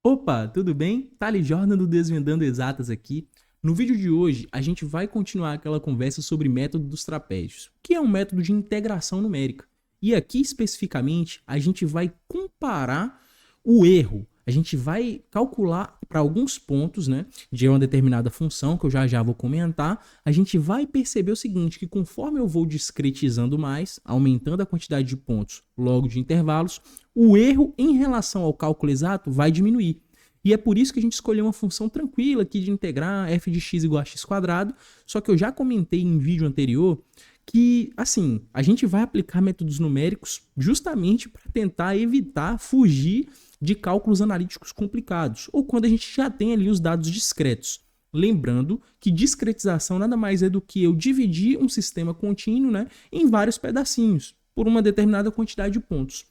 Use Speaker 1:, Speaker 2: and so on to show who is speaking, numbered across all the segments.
Speaker 1: Opa, tudo bem? Thales Jordan do Desvendando Exatas aqui. No vídeo de hoje, a gente vai continuar aquela conversa sobre método dos trapézios, que é um método de integração numérica. E aqui, especificamente, a gente vai comparar o erro. A gente vai calcular para alguns pontos, né, de uma determinada função, que eu já vou comentar. A gente vai perceber o seguinte, que conforme eu vou discretizando mais, aumentando a quantidade de pontos logo de intervalos, o erro em relação ao cálculo exato vai diminuir. E é por isso que a gente escolheu uma função tranquila aqui de integrar f de x igual a x quadrado, só que eu já comentei em vídeo anterior que, assim, a gente vai aplicar métodos numéricos justamente para tentar evitar fugir de cálculos analíticos complicados, ou quando a gente já tem ali os dados discretos. Lembrando que discretização nada mais é do que eu dividir um sistema contínuo, né, em vários pedacinhos, por uma determinada quantidade de pontos.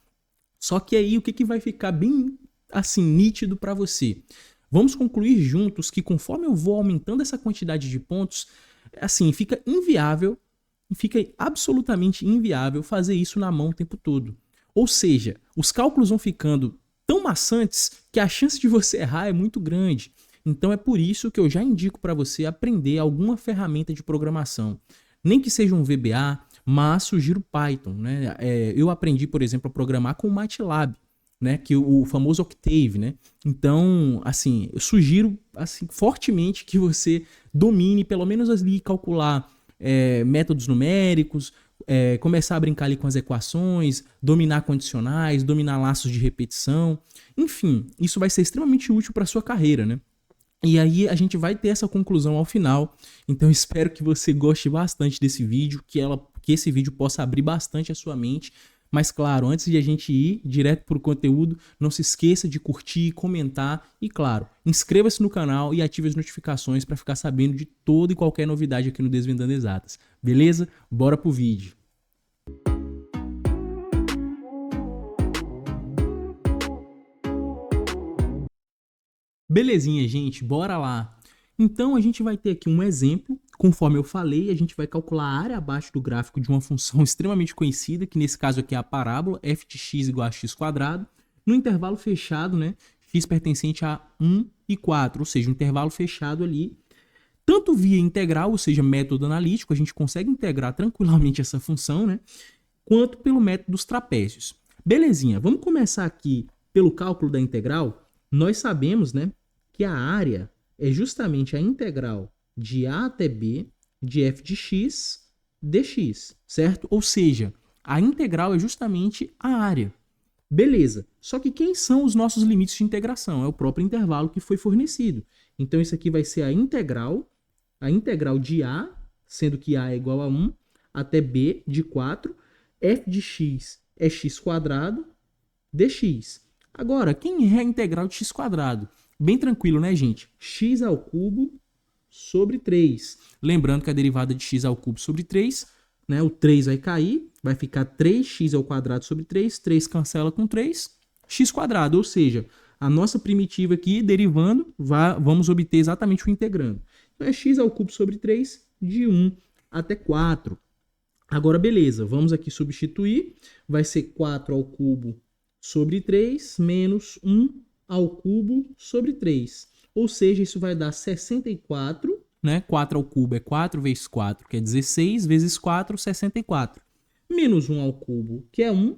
Speaker 1: Só que aí o que vai ficar bem assim nítido para você? Vamos concluir juntos que conforme eu vou aumentando essa quantidade de pontos, assim, fica absolutamente inviável fazer isso na mão o tempo todo. Ou seja, os cálculos vão ficando tão maçantes que a chance de você errar é muito grande. Então é por isso que eu já indico para você aprender alguma ferramenta de programação. Nem que seja um VBA, mas sugiro Python, né? Eu aprendi, por exemplo, a programar com o MATLAB, né? Que o famoso Octave, né? Então, assim, eu sugiro assim, fortemente que você domine, pelo menos ali, calcular métodos numéricos, começar a brincar ali com as equações, dominar condicionais, dominar laços de repetição. Enfim, isso vai ser extremamente útil para a sua carreira, né? E aí a gente vai ter essa conclusão ao final. Então eu espero que você goste bastante desse vídeo, que esse vídeo possa abrir bastante a sua mente. Mas claro, antes de a gente ir direto para o conteúdo, não se esqueça de curtir, comentar e claro, inscreva-se no canal e ative as notificações para ficar sabendo de toda e qualquer novidade aqui no Desvendando Exatas. Beleza? Bora pro vídeo. Belezinha, gente, bora lá. Então a gente vai ter aqui um exemplo, conforme eu falei, a gente vai calcular a área abaixo do gráfico de uma função extremamente conhecida, que nesse caso aqui é a parábola, f de x igual a x quadrado, no intervalo fechado, né, x pertencente a 1 e 4, ou seja, um intervalo fechado ali, tanto via integral, ou seja, método analítico, a gente consegue integrar tranquilamente essa função, né, quanto pelo método dos trapézios. Belezinha, vamos começar aqui pelo cálculo da integral. Nós sabemos, né, que a área é justamente a integral de a até b de f de x dx, certo? Ou seja, a integral é justamente a área. Beleza, só que quem são os nossos limites de integração? É o próprio intervalo que foi fornecido. Então isso aqui vai ser a integral de a, sendo que a é igual a 1, até b de 4, f de x é x quadrado dx. Agora, quem é a integral de x quadrado? Bem tranquilo, né, gente? X ao cubo sobre 3. Lembrando que a derivada de x ao cubo sobre 3, né, o 3 vai cair, vai ficar 3x ao quadrado sobre 3, 3 cancela com 3, x quadrado, ou seja, a nossa primitiva aqui, derivando, vamos obter exatamente o integrando. Então é x ao cubo sobre 3, de 1 até 4. Agora, beleza, vamos aqui substituir, vai ser 4 ao cubo sobre 3 menos 1 ao cubo sobre 3. Ou seja, isso vai dar 64, né? 4 ao cubo é 4 vezes 4, que é 16, vezes 4, 64. Menos 1 ao cubo, que é 1,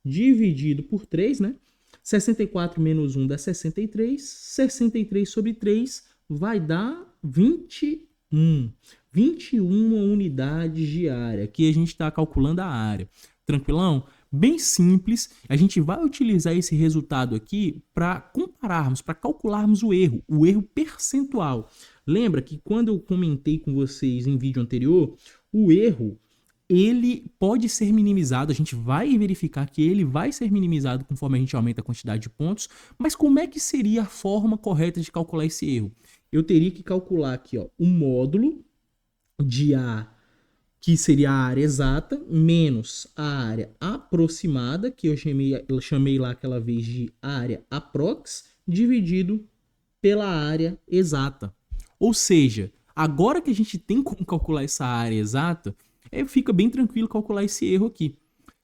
Speaker 1: dividido por 3, né? 64 menos 1 dá 63. 63 sobre 3 vai dar 21. 21 unidades de área. Aqui a gente está calculando a área. Tranquilão? Bem simples, a gente vai utilizar esse resultado aqui para compararmos, para calcularmos o erro percentual. Lembra que quando eu comentei com vocês em vídeo anterior, o erro, ele pode ser minimizado, a gente vai verificar que ele vai ser minimizado conforme a gente aumenta a quantidade de pontos, mas como é que seria a forma correta de calcular esse erro? Eu teria que calcular aqui, ó, o módulo de A, que seria a área exata, menos a área aproximada, que eu chamei lá aquela vez de área aprox, dividido pela área exata. Ou seja, agora que a gente tem como calcular essa área exata, fica bem tranquilo calcular esse erro aqui.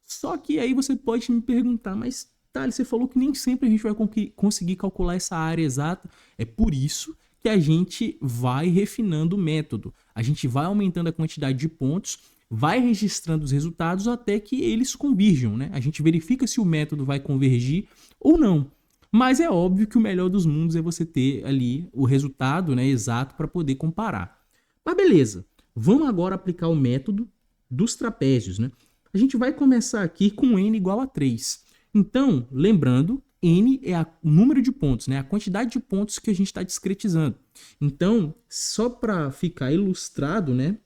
Speaker 1: Só que aí você pode me perguntar, mas Thales, você falou que nem sempre a gente vai conseguir calcular essa área exata. É por isso que a gente vai refinando o método. A gente vai aumentando a quantidade de pontos, vai registrando os resultados até que eles convirjam, né? A gente verifica se o método vai convergir ou não. Mas é óbvio que o melhor dos mundos é você ter ali o resultado, né, exato para poder comparar. Mas beleza, vamos agora aplicar o método dos trapézios, né? A gente vai começar aqui com n igual a 3. Então, lembrando, n é o número de pontos, né? A quantidade de pontos que a gente está discretizando. Então, só para ficar ilustrado, né,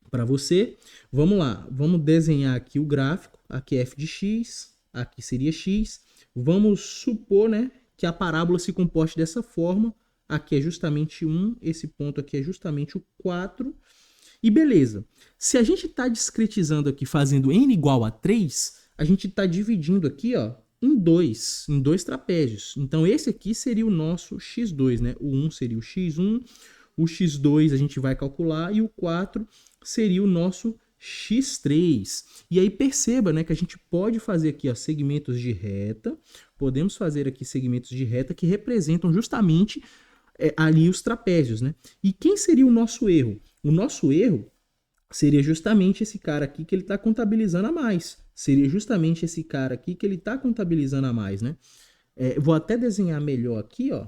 Speaker 1: para você, vamos lá. Vamos desenhar aqui o gráfico. Aqui é f de x, aqui seria x. Vamos supor, né, que a parábola se comporte dessa forma. Aqui é justamente 1, esse ponto aqui é justamente o 4. E beleza. Se a gente está discretizando aqui, fazendo n igual a 3, a gente está dividindo aqui, ó, em dois trapézios. Então, esse aqui seria o nosso x2, né? O 1 seria o x1, o x2 a gente vai calcular e o 4 seria o nosso x3. E aí perceba, né, que a gente pode fazer aqui, ó, segmentos de reta. Podemos fazer aqui segmentos de reta que representam justamente ali os trapézios, né? E quem seria o nosso erro? O nosso erro seria justamente esse cara aqui que ele está contabilizando a mais. Seria justamente esse cara aqui que ele está contabilizando a mais, né? Vou até desenhar melhor aqui, ó,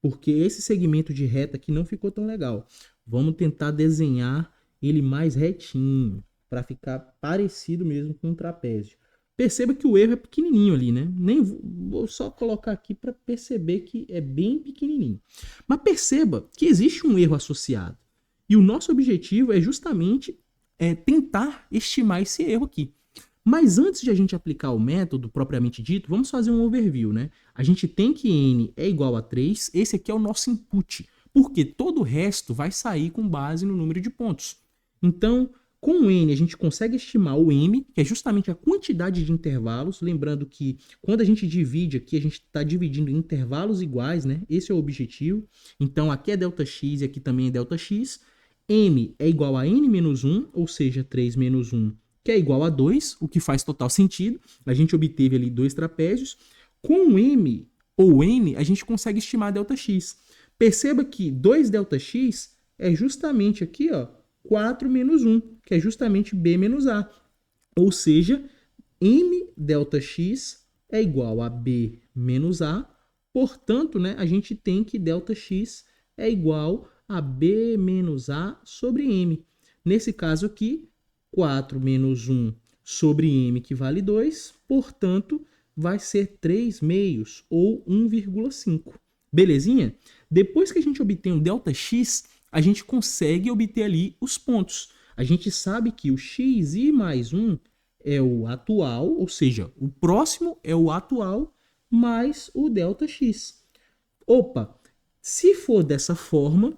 Speaker 1: porque esse segmento de reta aqui não ficou tão legal. Vamos tentar desenhar ele mais retinho, para ficar parecido mesmo com um trapézio. Perceba que o erro é pequenininho ali, né? Nem vou só colocar aqui para perceber que é bem pequenininho. Mas perceba que existe um erro associado. E o nosso objetivo é justamente tentar estimar esse erro aqui. Mas antes de a gente aplicar o método propriamente dito, vamos fazer um overview, né? A gente tem que n é igual a 3, esse aqui é o nosso input, porque todo o resto vai sair com base no número de pontos. Então, com o n a gente consegue estimar o m, que é justamente a quantidade de intervalos, lembrando que quando a gente divide aqui, a gente está dividindo em intervalos iguais, né? Esse é o objetivo. Então, aqui é ΔX e aqui também é ΔX. M é igual a n menos 1, ou seja, 3 menos 1, que é igual a 2, o que faz total sentido. A gente obteve ali dois trapézios. Com o m ou n, a gente consegue estimar ΔX. Perceba que 2ΔX é justamente aqui, ó, 4 menos 1, que é justamente b menos a. Ou seja, m ΔX é igual a b menos a. Portanto, né, a gente tem que ΔX é igual a b menos a sobre m. Nesse caso aqui, 4 menos 1 sobre m, que vale 2. Portanto, vai ser 3 meios, ou 1,5. Belezinha? Depois que a gente obtém o ΔX, a gente consegue obter ali os pontos. A gente sabe que o xi mais 1 é o atual, ou seja, o próximo é o atual mais o ΔX. Opa, se for dessa forma,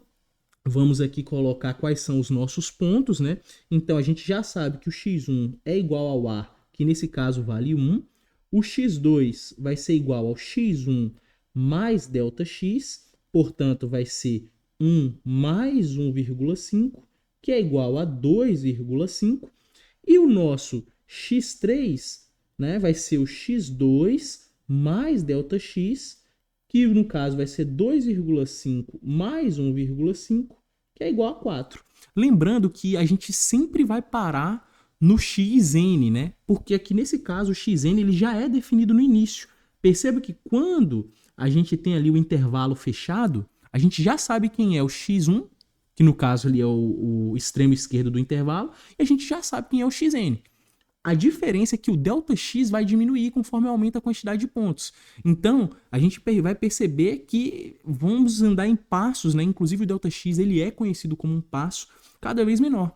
Speaker 1: vamos aqui colocar quais são os nossos pontos, né? Então, a gente já sabe que o x1 é igual ao a, que nesse caso vale 1. O x2 vai ser igual ao x1 mais ΔX, portanto, vai ser 1 mais 1,5, que é igual a 2,5. E o nosso x3, né, vai ser o x2 mais ΔX, que no caso vai ser 2,5 mais 1,5, que é igual a 4. Lembrando que a gente sempre vai parar no xn, né? Porque aqui nesse caso o xn ele já é definido no início. Perceba que quando a gente tem ali o intervalo fechado, a gente já sabe quem é o x1, que no caso ali é o extremo esquerdo do intervalo, e a gente já sabe quem é o xn. A diferença é que o ΔX vai diminuir conforme aumenta a quantidade de pontos. Então, a gente vai perceber que vamos andar em passos, né? Inclusive o ΔX ele é conhecido como um passo cada vez menor.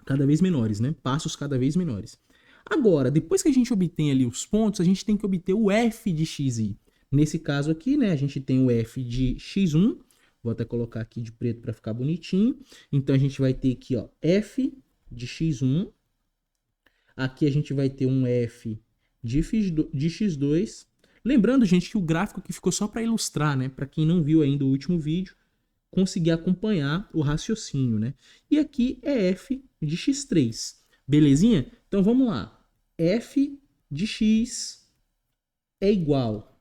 Speaker 1: Cada vez menores, né? Passos cada vez menores. Agora, depois que a gente obtém ali os pontos, a gente tem que obter o f de xi. Nesse caso aqui, né, a gente tem o f de x1. Vou até colocar aqui de preto para ficar bonitinho. Então, a gente vai ter aqui, ó, f de x1. Aqui a gente vai ter um f de x2. Lembrando, gente, que o gráfico aqui ficou só para ilustrar, né? Para quem não viu ainda o último vídeo, conseguir acompanhar o raciocínio, né? E aqui é f de x3. Belezinha? Então vamos lá. F de x é igual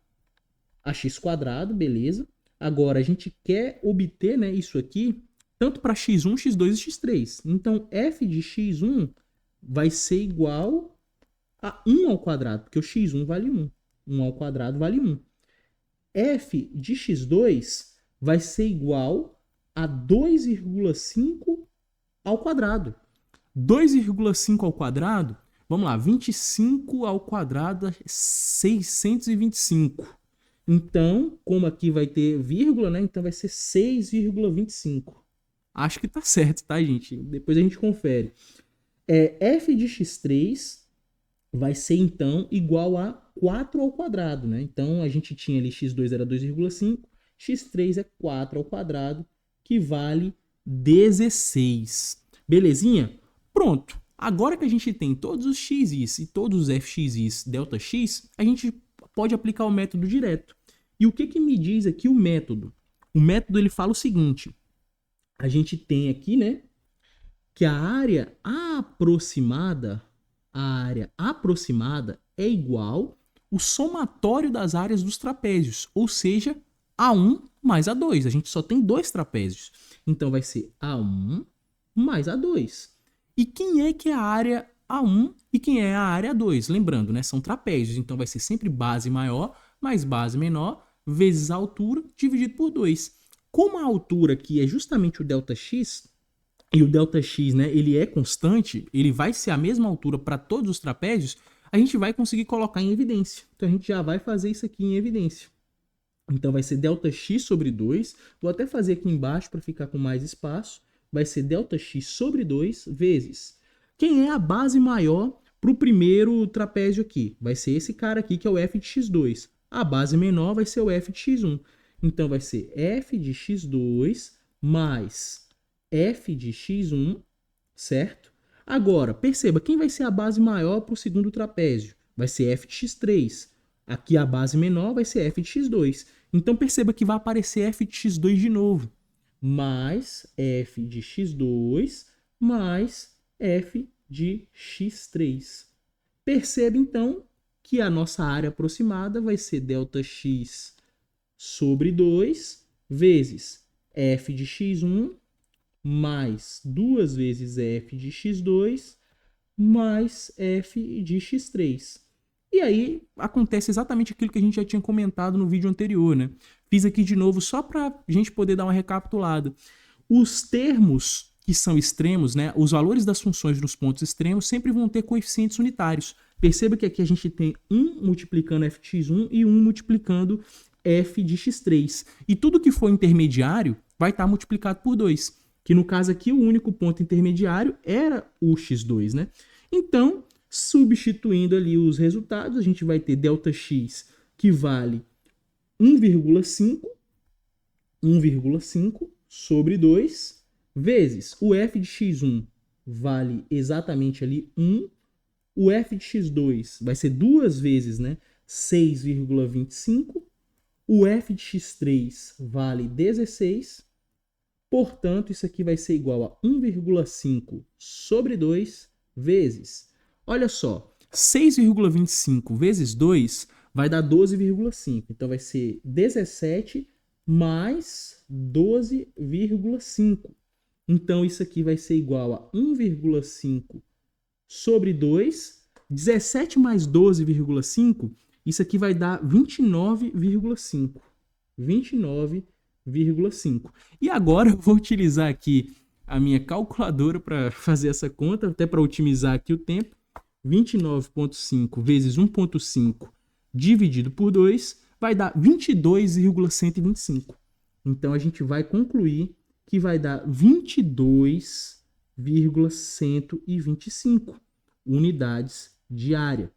Speaker 1: a x², beleza? Agora, a gente quer obter, né, isso aqui tanto para x1, x2 e x3. Então, f de x1 vai ser igual a 1 ao quadrado, porque o x1 vale 1. 1 ao quadrado vale 1. F de x2 vai ser igual a 2,5 ao quadrado. 2,5 ao quadrado, vamos lá, 25 ao quadrado é 625. Então, como aqui vai ter vírgula, né? Então vai ser 6,25. Acho que tá certo, tá, gente? Depois a gente confere. F de x3 vai ser, então, igual a 4 ao quadrado, né? Então, a gente tinha ali x2 era 2,5, x3 é 4 ao quadrado, que vale 16. Belezinha? Pronto. Agora que a gente tem todos os x's e todos os fx's delta x, a gente pode aplicar o método direto. E o que me diz aqui o método? O método ele fala o seguinte: a gente tem aqui, né, que a área aproximada é igual o somatório das áreas dos trapézios, ou seja, A1 mais A2. A gente só tem dois trapézios. Então vai ser A1 mais A2. E quem é que é a área A1 e quem é a área A2? Lembrando, né, são trapézios, então vai ser sempre base maior mais base menor vezes a altura dividido por 2. Como a altura aqui é justamente o ΔX, e o ΔX, né, ele é constante, ele vai ser a mesma altura para todos os trapézios, a gente vai conseguir colocar em evidência. Então a gente já vai fazer isso aqui em evidência. Então vai ser ΔX sobre 2, vou até fazer aqui embaixo para ficar com mais espaço, vai ser ΔX sobre 2 vezes. Quem é a base maior para o primeiro trapézio aqui? Vai ser esse cara aqui que é o f de x2. A base menor vai ser o f de x1. Então vai ser f de x2 mais f de x1, certo? Agora, perceba, quem vai ser a base maior para o segundo trapézio? Vai ser f de x3. Aqui a base menor vai ser f de x2. Então perceba que vai aparecer f de x2 de novo. Mais f de x2 mais f de x3. Perceba então que a nossa área aproximada vai ser ΔX sobre 2 vezes f de x1 mais 2 vezes f de x2 mais f de x3. E aí acontece exatamente aquilo que a gente já tinha comentado no vídeo anterior, né? Fiz aqui de novo só para a gente poder dar uma recapitulada. Os termos que são extremos, né? Os valores das funções nos pontos extremos sempre vão ter coeficientes unitários. Perceba que aqui a gente tem 1 multiplicando f de x1 e 1 multiplicando f de x3. E tudo que for intermediário vai estar multiplicado por 2. Que no caso aqui o único ponto intermediário era o x2, né? Então, substituindo ali os resultados, a gente vai ter ΔX que vale 1,5 sobre 2 vezes o f de x1 vale exatamente ali 1, o f de x2 vai ser duas vezes, né? 6,25, o f de x3 vale 16. Portanto, isso aqui vai ser igual a 1,5 sobre 2 vezes. Olha só, 6,25 vezes 2 vai dar 12,5. Então, vai ser 17 mais 12,5. Então, isso aqui vai ser igual a 1,5 sobre 2. 17 mais 12,5, isso aqui vai dar 29,5. 29,5. E agora eu vou utilizar aqui a minha calculadora para fazer essa conta, até para otimizar aqui o tempo. 29,5 vezes 1,5 dividido por 2 vai dar 22,125. Então a gente vai concluir que vai dar 22,125 unidades de área.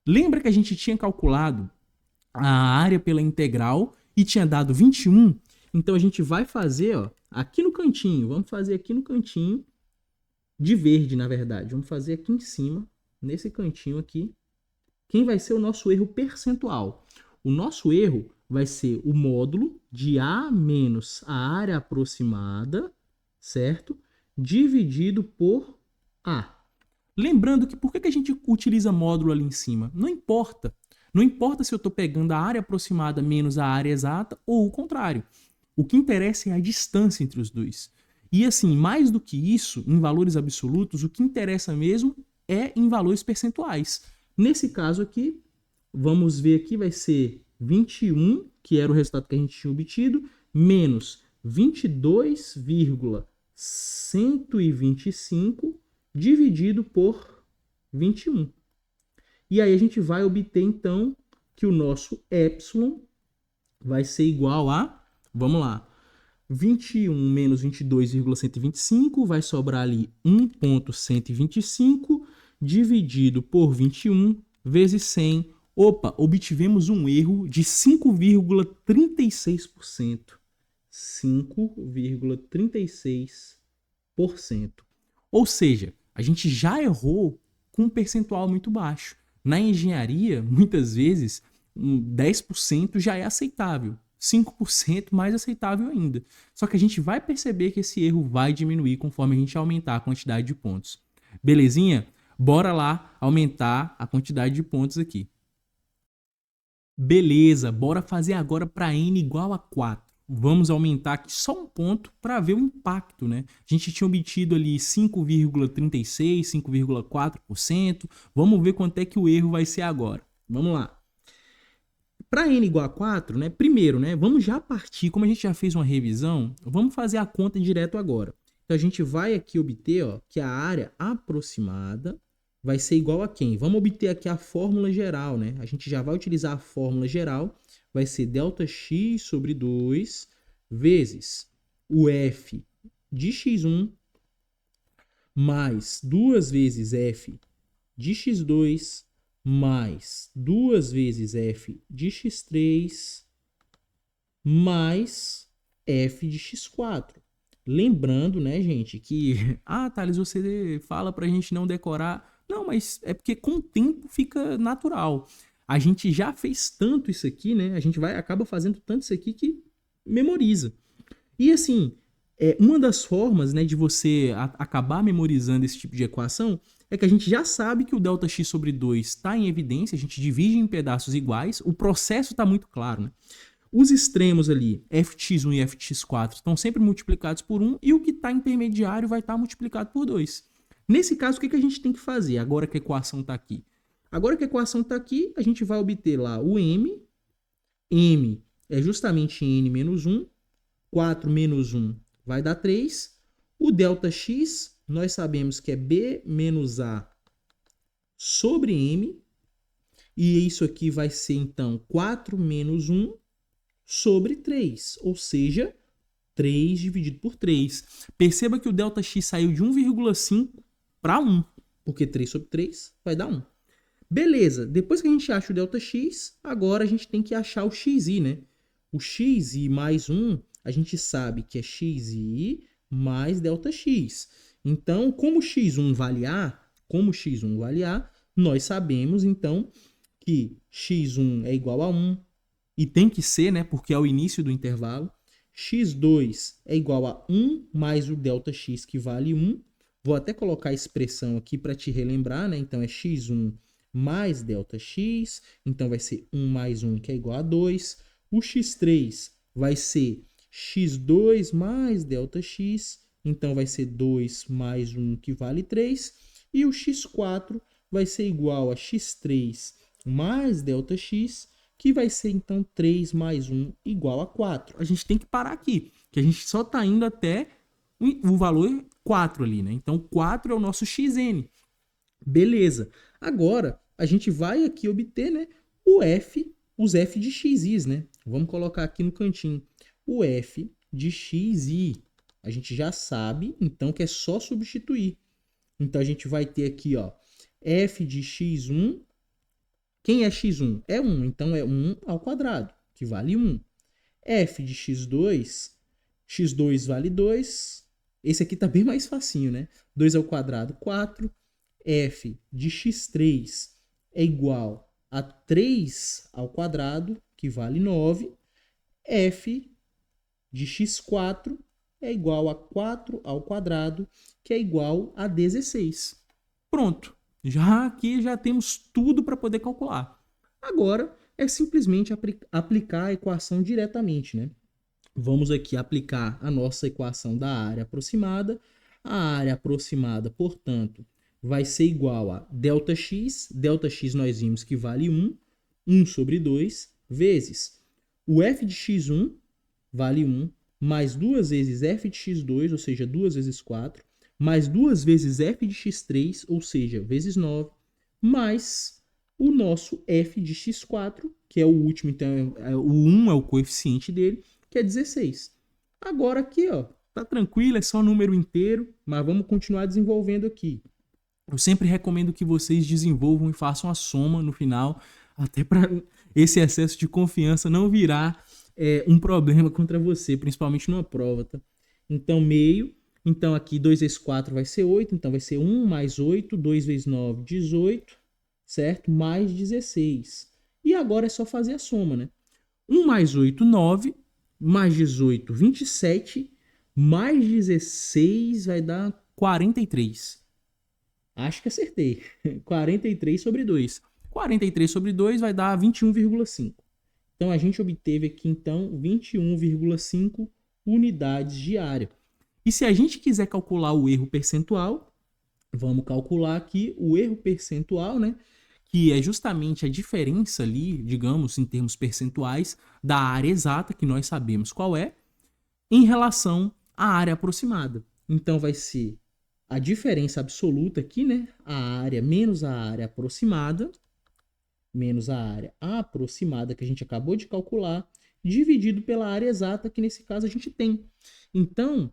Speaker 1: Lembra que a gente tinha calculado a área pela integral e tinha dado 21? Então a gente vai fazer, ó, aqui no cantinho, vamos fazer aqui no cantinho de verde, na verdade. Vamos fazer aqui em cima, nesse cantinho aqui, quem vai ser o nosso erro percentual. O nosso erro vai ser o módulo de A menos a área aproximada, certo? Dividido por A. Lembrando que por que a gente utiliza módulo ali em cima? Não importa. Não importa se eu estou pegando a área aproximada menos a área exata ou o contrário. O que interessa é a distância entre os dois. E assim, mais do que isso, em valores absolutos, o que interessa mesmo é em valores percentuais. Nesse caso aqui, vamos ver aqui, vai ser 21, que era o resultado que a gente tinha obtido, menos 22,125 dividido por 21. E aí a gente vai obter, então, que o nosso epsilon vai ser igual a, vamos lá, 21 menos 22,125, vai sobrar ali 1,125 dividido por 21 vezes 100. Opa, obtivemos um erro de 5,36%. 5,36%. Ou seja, a gente já errou com um percentual muito baixo. Na engenharia, muitas vezes, 10% já é aceitável. 5% mais aceitável ainda. Só que a gente vai perceber que esse erro vai diminuir conforme a gente aumentar a quantidade de pontos. Belezinha? Bora lá aumentar a quantidade de pontos aqui. Beleza, bora fazer agora para n igual a 4. Vamos aumentar aqui só um ponto para ver o impacto, né? A gente tinha obtido ali 5,36%, 5,4%. Vamos ver quanto é que o erro vai ser agora. Vamos lá. Para n igual a 4, né? Primeiro, né? Vamos já partir, como a gente já fez uma revisão, vamos fazer a conta direto agora. Então a gente vai aqui obter, ó, que a área aproximada vai ser igual a quem? Vamos obter aqui a fórmula geral, né? A gente já vai utilizar a fórmula geral, vai ser ΔX sobre 2 vezes o f de x1 mais 2 vezes f de x2 mais 2 vezes f de x3 mais f de x4. Lembrando, né, gente, que... Ah, Thales, você fala pra gente não decorar... Não, mas é porque com o tempo fica natural. A gente já fez tanto isso aqui, né? A gente acaba fazendo tanto isso aqui que memoriza. E assim, uma das formas, né, de você acabar memorizando esse tipo de equação é que a gente já sabe que o ΔX sobre 2 está em evidência, a gente divide em pedaços iguais, o processo está muito claro, né? Os extremos ali, fx1 e fx4, estão sempre multiplicados por 1 e o que está intermediário vai estar multiplicado por 2. Nesse caso, o que a gente tem que fazer agora que a equação está aqui? Agora que a equação está aqui, a gente vai obter lá o m. M é justamente n menos 1. 4 menos 1 vai dar 3. O ΔX, nós sabemos que é b menos a sobre m. E isso aqui vai ser, então, 4 menos 1 sobre 3. Ou seja, 3 dividido por 3. Perceba que o ΔX saiu de 1,5 para 1, porque 3 sobre 3 vai dar 1. Beleza, depois que a gente acha o ΔX, agora a gente tem que achar o XI, né? O XI mais 1, a gente sabe que é XI mais ΔX. Então, como x1 vale A, nós sabemos, então, que x1 é igual a 1, e tem que ser, né? Porque é o início do intervalo. x2 é igual a 1 mais o ΔX, que vale 1. Vou até colocar a expressão aqui para te relembrar, né? Então, é x1 mais ΔX. Então, vai ser 1 mais 1, que é igual a 2. O x3 vai ser x2 mais ΔX. Então, vai ser 2 mais 1, que vale 3. E o x4 vai ser igual a x3 mais ΔX, que vai ser, então, 3 mais 1 igual a 4. A gente tem que parar aqui, que a gente só está indo até o valor 4 ali, né? Então, 4 é o nosso xn. Beleza. Agora, a gente vai aqui obter, né, os f de xi, né? Vamos colocar aqui no cantinho. O f de xi. A gente já sabe, então, que é só substituir. Então, a gente vai ter aqui, ó, f de x1. Quem é x1? É 1, então é 1 ao quadrado, que vale 1. F de x2 vale 2. Esse aqui tá bem mais facinho, né? 2 ao quadrado, 4. F de x3 é igual a 3 ao quadrado, que vale 9. F de x4 é igual a 4 ao quadrado, que é igual a 16. Pronto. Já aqui já temos tudo para poder calcular. Agora é simplesmente aplicar a equação diretamente, né? Vamos aqui aplicar a nossa equação da área aproximada. A área aproximada, portanto, vai ser igual a ΔX. ΔX nós vimos que vale 1 sobre 2, vezes o f de x1 vale 1, mais 2 vezes f de x2, ou seja, 2 vezes 4, mais 2 vezes f de x3, ou seja, vezes 9, mais o nosso f de x4, que é o último, então o 1 é o coeficiente dele, que é 16. Agora aqui, ó, tá tranquilo, é só número inteiro, mas vamos continuar desenvolvendo aqui. Eu sempre recomendo que vocês desenvolvam e façam a soma no final, até para esse excesso de confiança não virar um problema contra você, principalmente numa prova, tá? Então, meio. Então, aqui 2 vezes 4 vai ser 8, então vai ser 1 mais 8, 2 vezes 9, 18, certo? Mais 16. E agora é só fazer a soma, né? 1 mais 8, 9, mais 18, 27, mais 16 vai dar 43. Acho que acertei. 43 sobre 2. 43 sobre 2 vai dar 21,5. Então, a gente obteve aqui, então, 21,5 unidades de área. E se a gente quiser calcular o erro percentual, vamos calcular aqui o erro percentual, né? Que é justamente a diferença ali, digamos, em termos percentuais, da área exata, que nós sabemos qual é, em relação à área aproximada. Então, vai ser a diferença absoluta aqui, né? A área menos a área aproximada, que a gente acabou de calcular, dividido pela área exata, que nesse caso a gente tem. Então,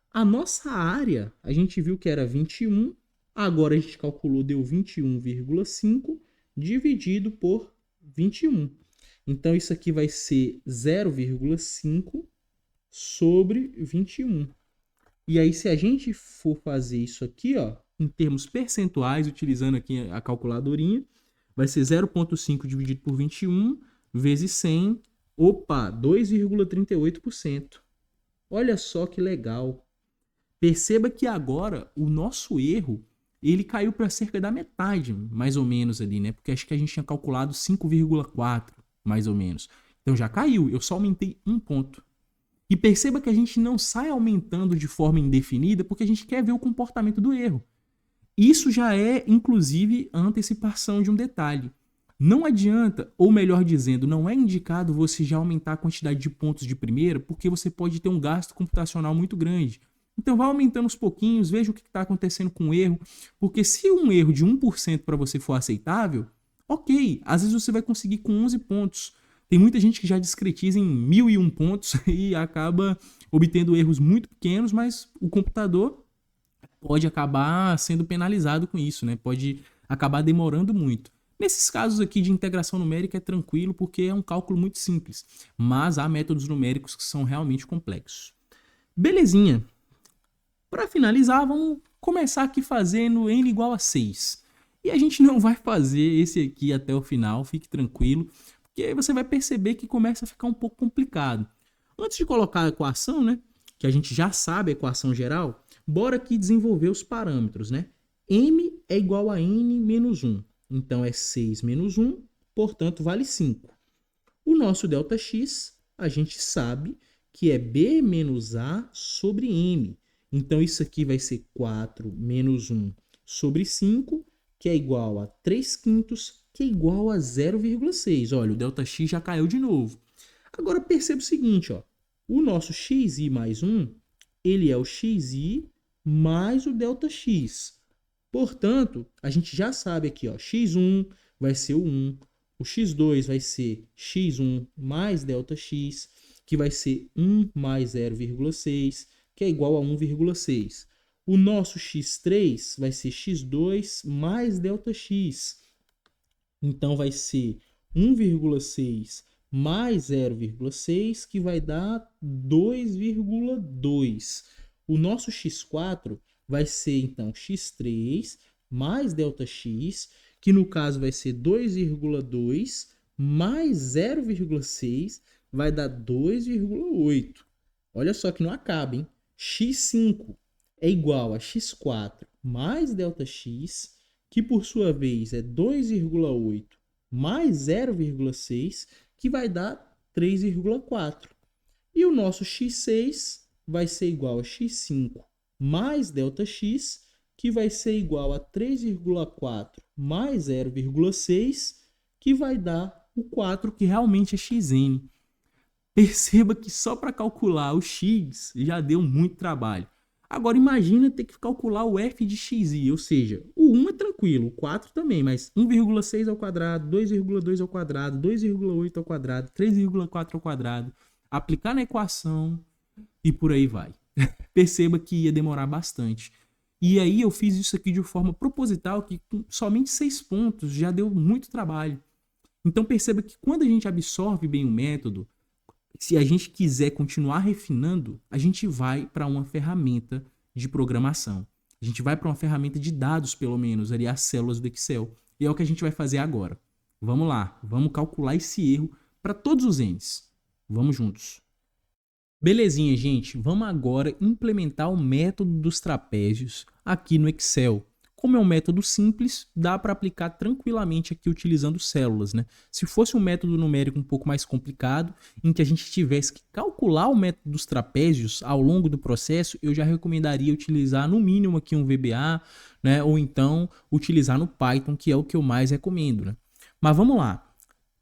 Speaker 1: a nossa área, a gente viu que era 21, agora a gente calculou, deu 21,5 dividido por 21. Então, isso aqui vai ser 0,5 sobre 21. E aí, se a gente for fazer isso aqui, ó, em termos percentuais, utilizando aqui a calculadorinha, vai ser 0,5 dividido por 21 vezes 100. Opa, 2,38%. Olha só que legal. Perceba que agora o nosso erro ele caiu para cerca da metade, mais ou menos ali, né? Porque acho que a gente tinha calculado 5,4, mais ou menos. Então já caiu, eu só aumentei um ponto. E perceba que a gente não sai aumentando de forma indefinida porque a gente quer ver o comportamento do erro. Isso já é, inclusive, a antecipação de um detalhe. Não adianta, ou melhor dizendo, não é indicado você já aumentar a quantidade de pontos de primeira, porque você pode ter um gasto computacional muito grande. Então vai aumentando aos pouquinhos, veja o que está acontecendo com o erro, porque se um erro de 1% para você for aceitável, ok, às vezes você vai conseguir com 11 pontos. Tem muita gente que já discretiza em 1001 pontos e acaba obtendo erros muito pequenos, mas o computador pode acabar sendo penalizado com isso, né? Pode acabar demorando muito. Nesses casos aqui de integração numérica é tranquilo porque é um cálculo muito simples, mas há métodos numéricos que são realmente complexos. Belezinha. Para finalizar, vamos começar aqui fazendo n igual a 6. E a gente não vai fazer esse aqui até o final, fique tranquilo, porque aí você vai perceber que começa a ficar um pouco complicado. Antes de colocar a equação, né, que a gente já sabe a equação geral, bora aqui desenvolver os parâmetros, né? M é igual a n menos 1. Então, é 6 menos 1, portanto, vale 5. O nosso ΔX, a gente sabe que é B menos A sobre M. Então, isso aqui vai ser 4 menos 1 sobre 5, que é igual a 3 quintos, que é igual a 0,6. Olha, o ΔX já caiu de novo. Agora, perceba o seguinte, ó. O nosso xi mais 1, ele é o xi mais o ΔX. Portanto, a gente já sabe aqui, ó, x1 vai ser o 1, o x2 vai ser x1 mais ΔX, que vai ser 1 mais 0,6, que é igual a 1,6. O nosso x3 vai ser x2 mais ΔX. Então, vai ser 1,6 mais 0,6, que vai dar 2,2. O nosso x4 vai ser, então, x3 mais ΔX, que no caso vai ser 2,2 mais 0,6, vai dar 2,8. Olha só que não acaba, hein? x5 é igual a x4 mais ΔX, que por sua vez é 2,8 mais 0,6, que vai dar 3,4. E o nosso x6 vai ser igual a x5 mais ΔX, que vai ser igual a 3,4 mais 0,6, que vai dar o 4, que realmente é xn. Perceba que só para calcular o x já deu muito trabalho. Agora imagina ter que calcular o f de xi, ou seja, o 1 é tranquilo, o 4 também, mas 1,6 ao quadrado, 2,2 ao quadrado, 2,8 ao quadrado, 3,4 ao quadrado, aplicar na equação e por aí vai. Perceba que ia demorar bastante. E aí eu fiz isso aqui de forma proposital, que com somente 6 pontos já deu muito trabalho. Então perceba que quando a gente absorve bem o método, se a gente quiser continuar refinando, a gente vai para uma ferramenta de programação. A gente vai para uma ferramenta de dados, pelo menos, ali as células do Excel. E é o que a gente vai fazer agora. Vamos lá, vamos calcular esse erro para todos os n's. Vamos juntos. Belezinha, gente. Vamos agora implementar o método dos trapézios aqui no Excel. Como é um método simples, dá para aplicar tranquilamente aqui utilizando células, né? Se fosse um método numérico um pouco mais complicado, em que a gente tivesse que calcular o método dos trapézios ao longo do processo, eu já recomendaria utilizar no mínimo aqui um VBA, né? Ou então utilizar no Python, que é o que eu mais recomendo, né? Mas vamos lá.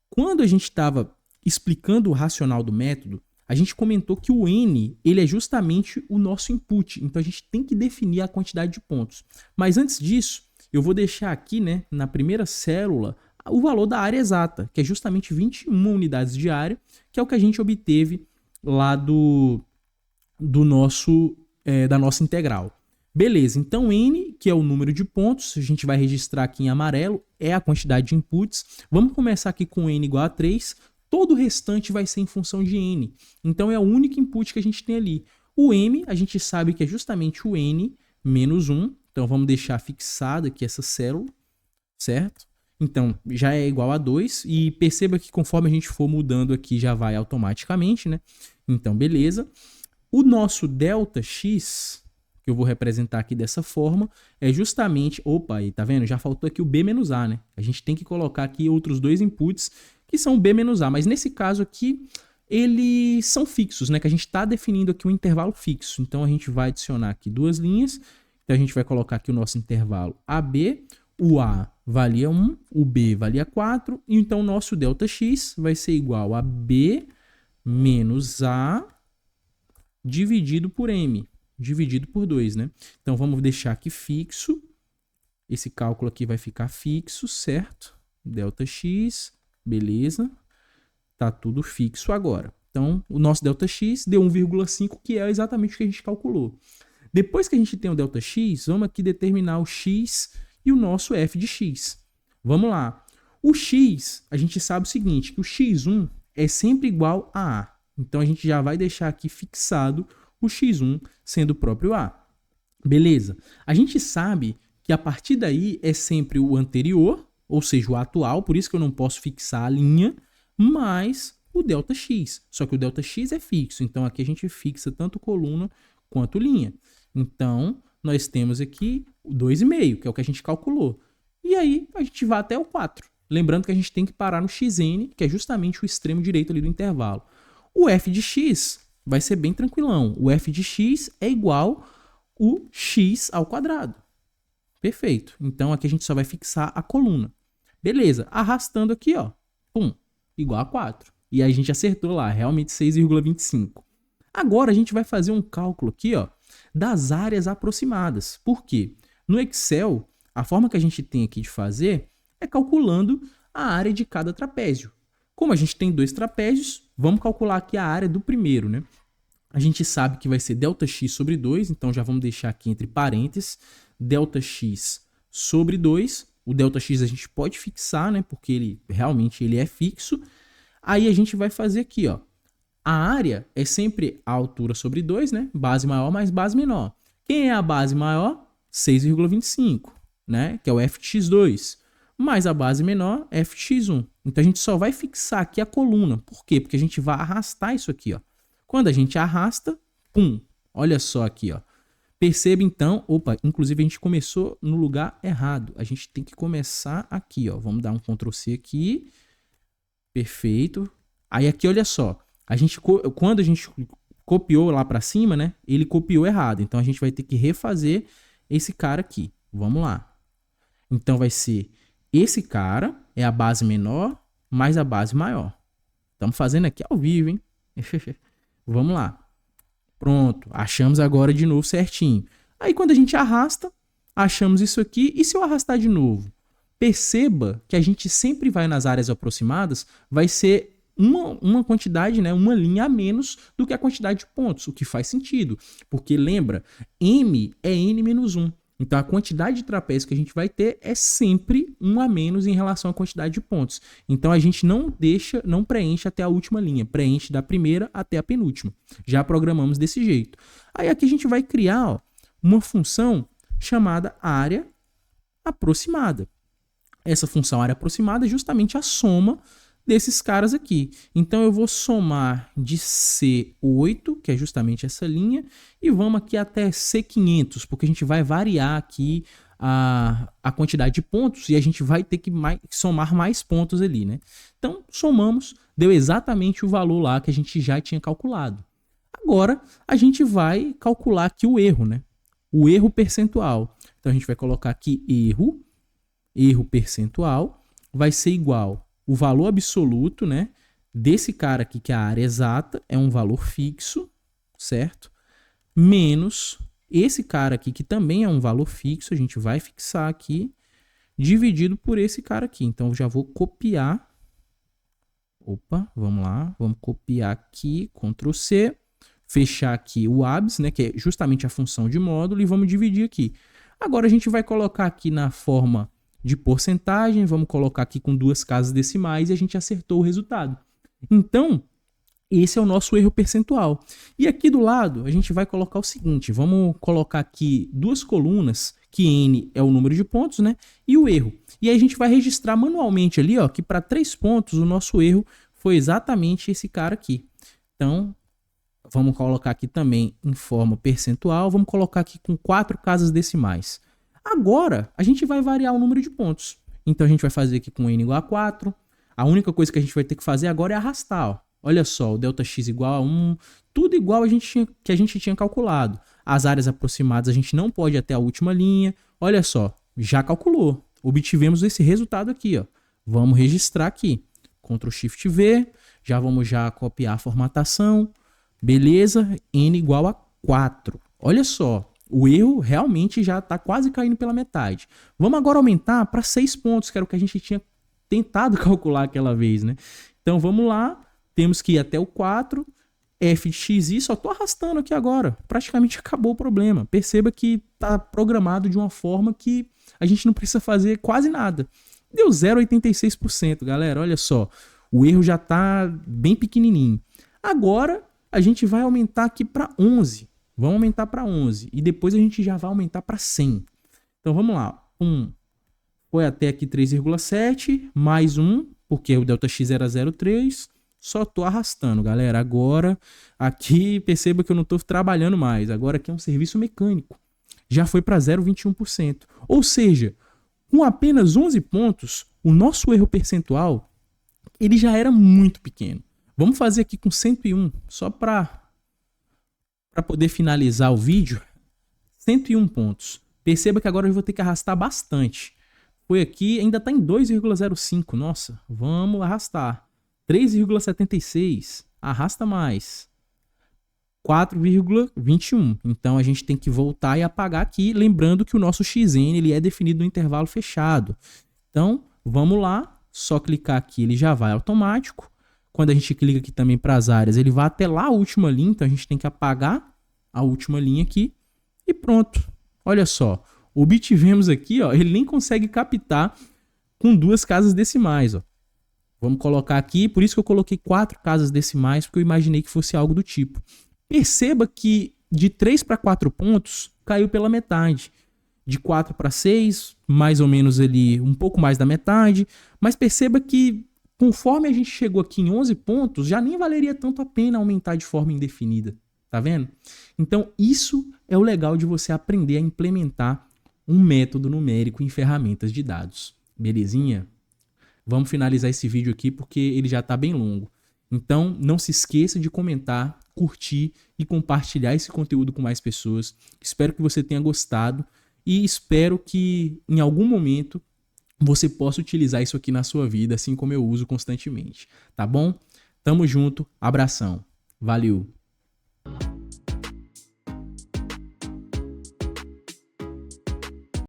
Speaker 1: Quando a gente estava explicando o racional do método, a gente comentou que o n ele é justamente o nosso input, então a gente tem que definir a quantidade de pontos. Mas antes disso, eu vou deixar aqui, né, na primeira célula, o valor da área exata, que é justamente 21 unidades de área, que é o que a gente obteve lá da nossa integral. Beleza, então n, que é o número de pontos, a gente vai registrar aqui em amarelo, é a quantidade de inputs. Vamos começar aqui com n igual a 3, todo o restante vai ser em função de n. Então é o único input que a gente tem ali. O m, a gente sabe que é justamente o n menos 1. Então vamos deixar fixada aqui essa célula, certo? Então já é igual a 2. E perceba que conforme a gente for mudando aqui, já vai automaticamente, né? Então beleza. O nosso ΔX, que eu vou representar aqui dessa forma, é justamente... Opa, aí tá vendo? Já faltou aqui o B menos A, né? A gente tem que colocar aqui outros dois inputs, que são B menos A, mas nesse caso aqui, eles são fixos, né? Que a gente está definindo aqui um intervalo fixo. Então, a gente vai adicionar aqui duas linhas. Então, a gente vai colocar aqui o nosso intervalo AB. O A valia 1, o B valia 4. E então, o nosso ΔX vai ser igual a B menos A dividido por M, dividido por 2, né? Então, vamos deixar aqui fixo. Esse cálculo aqui vai ficar fixo, certo? ΔX... Beleza? Tá tudo fixo agora. Então, o nosso ΔX deu 1,5, que é exatamente o que a gente calculou. Depois que a gente tem o ΔX, vamos aqui determinar o x e o nosso f de x. Vamos lá. O x, a gente sabe o seguinte, que o x1 é sempre igual a A. Então, a gente já vai deixar aqui fixado o x1 sendo o próprio A. Beleza. A gente sabe que a partir daí é sempre o anterior, ou seja, o atual, por isso que eu não posso fixar a linha, mais o ΔX. Só que o ΔX é fixo, então aqui a gente fixa tanto coluna quanto linha. Então, nós temos aqui o 2,5, que é o que a gente calculou. E aí, a gente vai até o 4. Lembrando que a gente tem que parar no xn, que é justamente o extremo direito ali do intervalo. O f de x vai ser bem tranquilão. O f de x é igual o x ao quadrado. Perfeito. Então, aqui a gente só vai fixar a coluna. Beleza. Arrastando aqui, ó. Pum. Igual a 4. E aí a gente acertou lá. Realmente 6,25. Agora, a gente vai fazer um cálculo aqui, ó, das áreas aproximadas. Por quê? No Excel, a forma que a gente tem aqui de fazer é calculando a área de cada trapézio. Como a gente tem dois trapézios, vamos calcular aqui a área do primeiro, né? A gente sabe que vai ser ΔX sobre 2, então já vamos deixar aqui entre parênteses, ΔX sobre 2. O ΔX a gente pode fixar, né? Porque ele realmente ele é fixo. Aí a gente vai fazer aqui, ó. A área é sempre a altura sobre 2, né? Base maior mais base menor. Quem é a base maior? 6,25, né? Que é o fx2. Mais a base menor, fx1. Então a gente só vai fixar aqui a coluna. Por quê? Porque a gente vai arrastar isso aqui, ó. Quando a gente arrasta, pum, olha só aqui, ó. Perceba então, inclusive a gente começou no lugar errado. A gente tem que começar aqui, ó. Vamos dar um Ctrl C aqui. Perfeito. Aí aqui, olha só. Quando a gente copiou lá para cima, né? Ele copiou errado. Então a gente vai ter que refazer esse cara aqui. Vamos lá. Então vai ser esse cara, é a base menor, mais a base maior. Estamos fazendo aqui ao vivo, hein? Vamos lá. Pronto, achamos agora de novo certinho. Aí quando a gente arrasta, achamos isso aqui. E se eu arrastar de novo? Perceba que a gente sempre vai nas áreas aproximadas, vai ser uma quantidade, né, uma linha a menos do que a quantidade de pontos, o que faz sentido. Porque lembra, M é N menos 1. Então a quantidade de trapézio que a gente vai ter é sempre 1 a menos em relação à quantidade de pontos. Então a gente não preenche até a última linha, preenche da primeira até a penúltima. Já programamos desse jeito. Aí aqui a gente vai criar, ó, uma função chamada área aproximada. Essa função área aproximada é justamente a soma desses caras aqui. Então eu vou somar de C8, que é justamente essa linha, e vamos aqui até C500, porque a gente vai variar aqui a quantidade de pontos e a gente vai ter que somar mais pontos ali, né? Então somamos, deu exatamente o valor lá que a gente já tinha calculado. Agora a gente vai calcular aqui o erro, né? O erro percentual. Então a gente vai colocar aqui erro percentual, vai ser igual o valor absoluto, né, desse cara aqui, que é a área exata, é um valor fixo, certo? Menos esse cara aqui, que também é um valor fixo, a gente vai fixar aqui, dividido por esse cara aqui. Então, eu já vou copiar. Vamos lá. Vamos copiar aqui, Ctrl C, fechar aqui o ABS, né, que é justamente a função de módulo, e vamos dividir aqui. Agora, a gente vai colocar aqui na forma de porcentagem, vamos colocar aqui com 2 casas decimais e a gente acertou o resultado. Então, esse é o nosso erro percentual. E aqui do lado, a gente vai colocar o seguinte, vamos colocar aqui 2 colunas, que N é o número de pontos, né? E o erro. E aí a gente vai registrar manualmente ali, ó, que para 3 pontos o nosso erro foi exatamente esse cara aqui. Então, vamos colocar aqui também em forma percentual, vamos colocar aqui com 4 casas decimais. Agora, a gente vai variar o número de pontos. Então, a gente vai fazer aqui com N igual a 4. A única coisa que a gente vai ter que fazer agora é arrastar. Ó. Olha só, o ΔX igual a 1. Tudo igual que a gente tinha calculado. As áreas aproximadas a gente não pode ir até a última linha. Olha só, já calculou. Obtivemos esse resultado aqui. Ó. Vamos registrar aqui. Ctrl Shift V. Já vamos copiar a formatação. Beleza, N igual a 4. Olha só. O erro realmente já está quase caindo pela metade. Vamos agora aumentar para 6 pontos, que era o que a gente tinha tentado calcular aquela vez, né? Então vamos lá, temos que ir até o 4, f de xi, só estou arrastando aqui agora. Praticamente acabou o problema. Perceba que está programado de uma forma que a gente não precisa fazer quase nada. Deu 0,86%, galera, olha só. O erro já está bem pequenininho. Agora a gente vai aumentar aqui para 11. Vamos aumentar para 11 e depois a gente já vai aumentar para 100. Então vamos lá. Foi até aqui 3,7 mais 1, porque o ΔX era 0,3. Só estou arrastando, galera. Agora aqui perceba que eu não estou trabalhando mais. Agora aqui é um serviço mecânico. Já foi para 0,21%. Ou seja, com apenas 11 pontos, o nosso erro percentual ele já era muito pequeno. Vamos fazer aqui com 101, só para poder finalizar o vídeo. 101 pontos. Perceba que agora eu vou ter que arrastar bastante. Foi aqui, ainda está em 2,05. Nossa, vamos arrastar. 3,76. Arrasta mais. 4,21. Então a gente tem que voltar e apagar aqui. Lembrando que o nosso XN ele é definido no intervalo fechado. Então vamos lá. Só clicar aqui, ele já vai automático. Quando a gente clica aqui também para as áreas, ele vai até lá a última linha, então a gente tem que apagar a última linha aqui e pronto. Olha só, obtivemos aqui, ó, ele nem consegue captar com 2 casas decimais. Ó. Vamos colocar aqui, por isso que eu coloquei 4 casas decimais, porque eu imaginei que fosse algo do tipo. Perceba que de 3 para 4 pontos caiu pela metade. De 4 para 6, mais ou menos ali, um pouco mais da metade, mas perceba que conforme a gente chegou aqui em 11 pontos, já nem valeria tanto a pena aumentar de forma indefinida. Tá vendo? Então, isso é o legal de você aprender a implementar um método numérico em ferramentas de dados. Belezinha? Vamos finalizar esse vídeo aqui porque ele já está bem longo. Então, não se esqueça de comentar, curtir e compartilhar esse conteúdo com mais pessoas. Espero que você tenha gostado e espero que em algum momento você possa utilizar isso aqui na sua vida, assim como eu uso constantemente. Tá bom? Tamo junto, abração. Valeu!